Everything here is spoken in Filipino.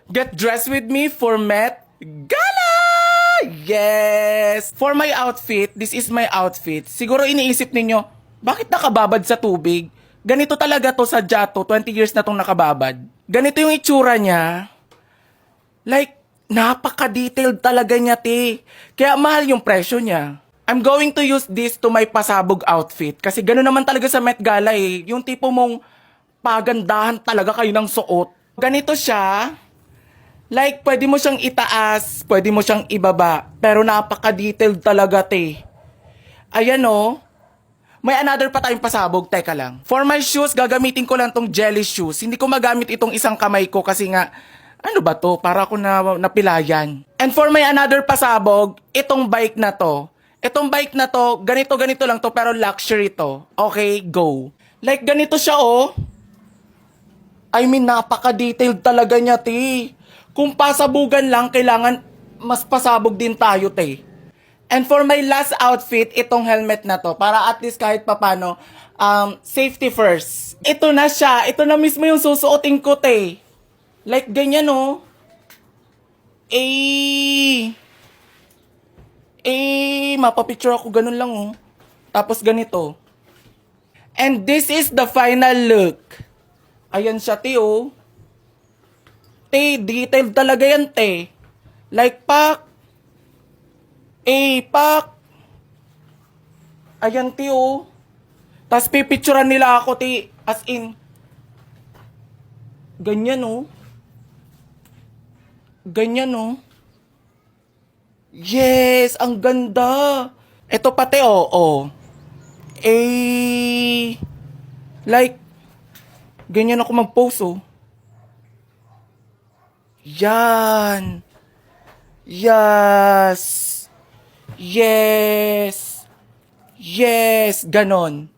Get dressed with me for Met Gala! Yes! For my outfit, this is my outfit. Siguro iniisip ninyo, bakit nakababad sa tubig? Ganito talaga to sa Jato, 20 years na tong nakababad. Ganito yung itsura niya. Like, napaka-detailed talaga niya, te. Kaya mahal yung presyo niya. I'm going to use this to my pasabog outfit. Kasi gano'n naman talaga sa Met Gala eh. Yung tipo mong pagandahan talaga kayo ng suot. Ganito siya. Like, pwede mo siyang itaas, pwede mo siyang ibaba. Pero napaka-detailed talaga, te. Ayan oh. May another pa tayong pasabog, teka lang. For my shoes, gagamitin ko lang tong jelly shoes. Hindi ko magamit itong isang kamay ko kasi nga, ano ba to? Para ako napilayan. And for my another pasabog, itong bike na to. Itong bike na to, ganito lang to pero luxury to. Okay, go. Like ganito siya oh. I mean, napaka-detailed talaga niya, te. Kung pasabugan lang, kailangan mas pasabog din tayo, te. And for my last outfit, itong helmet na to. Para at least kahit papano, safety first. Ito na siya. Ito na mismo yung susuotin ko, te. Like ganyan, oh. Mapapicture ako ganun lang, oh. Tapos ganito. And this is the final look. Ayan siya, te, oh. Te, detailed talaga yan, te. Like, pak. Pak. Ayan, te, oh. Tapos pipicturean nila ako, te. As in. Ganyan, oh. Ganyan, oh. Yes, ang ganda. Ito pati, oh. Like, ganyan ako mag-pose, oh. Yan. Yes. Yes. Yes. Ganon.